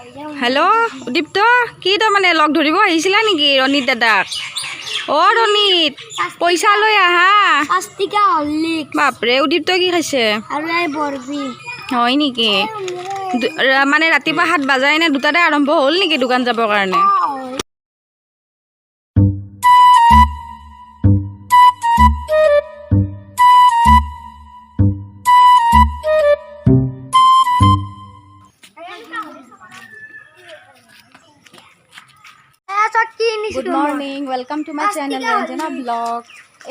Hello उदीप्त की तो माने लग धरिब आहिसिला नेকি रणित दादाक रणित पैसा লৈ আহা 5 টকা হলিক বাপৰে উদীপ্ত কি খাইছে আৰু এই বৰবি হয় নেকি মানে ৰাতিপুৱা 7 বাজাই নে দুটাতে আৰম্ভ হ'ল নেকি দোকান যাবৰ কাৰণে Good morning, welcome to my channel Ranjana Vlog.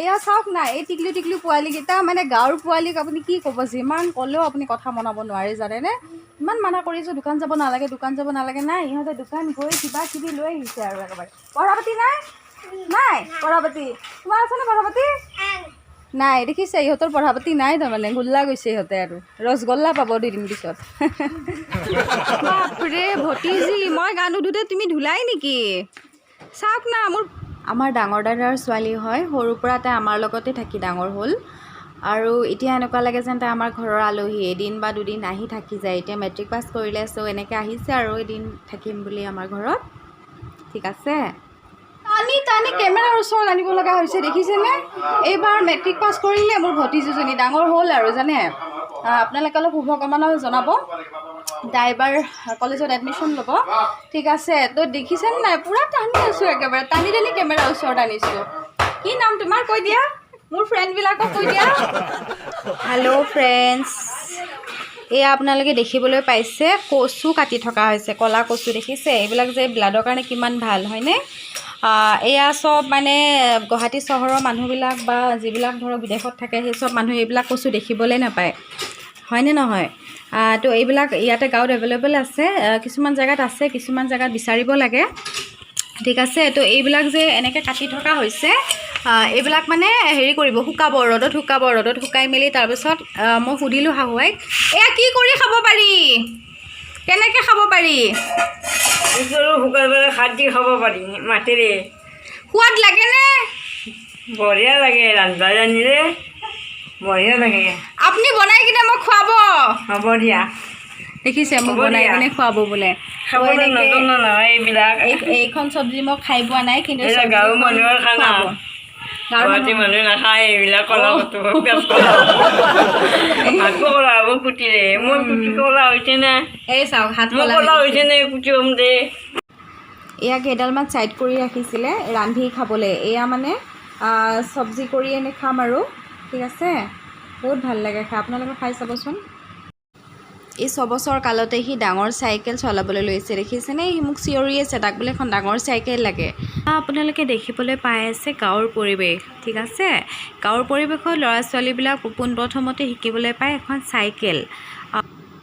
এয়া চাওক না এই টিকলি টিকলি পোৱালি গিতা মানে গাঁৱৰ পোৱালিক আপুনি কি ক'ব যিমান ক'লেও আপুনি কথা মনাব নোৱাৰে জানেনে ইমান মানা কৰিছোঁ দোকান যাব নালাগে নাই ইহঁতে দোকান গৈ কিবা কিবি লৈ আহিছে আৰু একেবাৰে পঢ়াপাতি নাই পঢ়াপাতি তোমাৰ আছেনে পঢ়াপাতি নাই দেখিছে ইহঁতৰ পঢ়াপাতি নাই তাৰমানে গোল্লা গৈছে ইহঁতে আৰু ৰসগোল্লা পাব 2 দিন পিছত বাপৰে ভতিজি মই গা নুধোতে তুমি ধুলাই নেকি চাওক না আমাৰ ডাঙৰ দাদাৰ ছোৱালী হয় সৰুৰ পৰা তাই আমাৰ লগতে থাকি ডাঙৰ হ'ল আৰু এতিয়া এনেকুৱা লাগে যেন তাই আমাৰ ঘৰৰ আলহী এদিন বা দুদিন আহি থাকি যায় এতিয়া মেট্ৰিক পাছ কৰিলে চ' এনেকৈ আহিছে আৰু এদিন থাকিম বুলি আমাৰ ঘৰত ঠিক আছে টানি কেমেৰাৰ ওচৰত আনিব লগা হৈছে দেখিছেনে এইবাৰ মেট্ৰিক পাছ কৰিলে মোৰ ভতিজীজনী ডাঙৰ হ'ল আৰু জানে আপোনালোকে অলপ শুভকামনা জনাব তাই এবাৰ কলেজত এডমিশ্যন ল'ব ঠিক আছে তো দেখিছেনে নাই পুৰা টানি আছোঁ একেবাৰে টানি কেমেৰাৰ ওচৰত আনিছোঁ কি নাম তোমাৰ কৈ দিয়া মোৰ ফ্ৰেণ্ডবিলাকক কৈ দিয়া হেল্ল' ফ্ৰেণ্ডছ এয়া আপোনালোকে দেখিবলৈ পাইছে কচু কাটি থকা হৈছে কলা কচু দেখিছে এইবিলাক যে ব্লাডৰ কাৰণে কিমান ভাল হয়নে এয়া সব মানে গুৱাহাটী চহৰৰ মানুহবিলাক বা যিবিলাক ধৰক বিদেশত থাকে সেই সব মানুহ এইবিলাক কচু দেখিবলৈ নাপায় হয়নে নহয় তো এইবিলাক ইয়াতে গাঁৱত এভেইলেবল আছে কিছুমান জেগাত আছে কিছুমান জেগাত বিচাৰিব লাগে ঠিক আছে তো এইবিলাক যে এনেকৈ কাটি থকা হৈছে এইবিলাক মানে হেৰি কৰিব শুকাব ৰ'দত শুকাই মেলি তাৰপিছত মই সুধিলোঁ শাহুৱাইক এয়া কি কৰি খাব পাৰি কেনেকৈ খাব পাৰি শুকাই পেলাই খাটি খাব পাৰি মাটিৰে সোৱাদ লাগেনে বঢ়িয়া লাগে ৰান্ধা জানিলে বঢ়িয়া লাগে আপুনি বনাই কিনে মোক খুৱাব হ'ব দিয়া দেখিছে মোক বনাই কিনে খুৱাব বোলে খাবলৈ নাজানো নহয় এইবিলাক এইখন চব্জি মই খাই পোৱা নাই কিন্তু গাঁৱৰ মানুহৰ খানা গুৱাহাটী মানুহে নাখায় এইবিলাক কলা কচু হাত কলা হ'ব কুটিৰে মই কুটি কলা হৈছে নে এই চাওক হাত কলা হৈছে নে কুটি হ'ম দে এয়া কেইডালমান ছাইড কৰি ৰাখিছিলে ৰান্ধি খাবলৈ এয়া মানে চব্জি কৰি এনে খাম আৰু ঠিক আছে বহুত ভাল লাগে খাই আপোনালোকে খাই চাবচোন এই 6 বছৰ কালতে সি ডাঙৰ চাইকেল চলাবলৈ লৈছে দেখিছেনে সি মোক চিঞৰি আছে তাক বোলে এখন ডাঙৰ চাইকেল লাগে আপোনালোকে দেখিবলৈ পাই আছে গাঁৱৰ পৰিৱেশ ঠিক আছে গাঁৱৰ পৰিৱেশত ল'ৰা ছোৱালীবিলাক পোনপ্ৰথমতে শিকিবলৈ পায় এখন চাইকেল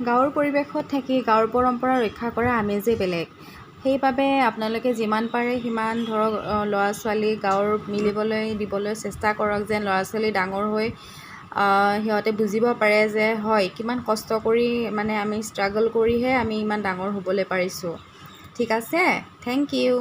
গাঁৱৰ পৰিৱেশত থাকি গাঁৱৰ পৰম্পৰা ৰক্ষা কৰা আমেজেই বেলেগ সেইবাবে আপোনালোকে যিমান পাৰে সিমান ধৰক ল'ৰা ছোৱালী গাঁৱৰ মিলিবলৈ দিবলৈ চেষ্টা কৰক যেন ল'ৰা ছোৱালী ডাঙৰ হৈ সিহঁতে বুজিব পাৰে যে হয় কিমান কষ্ট কৰি মানে আমি ষ্ট্ৰাগল কৰিহে আমি ইমান ডাঙৰ হ'বলৈ পাৰিছোঁ ঠিক আছে থেংক ইউ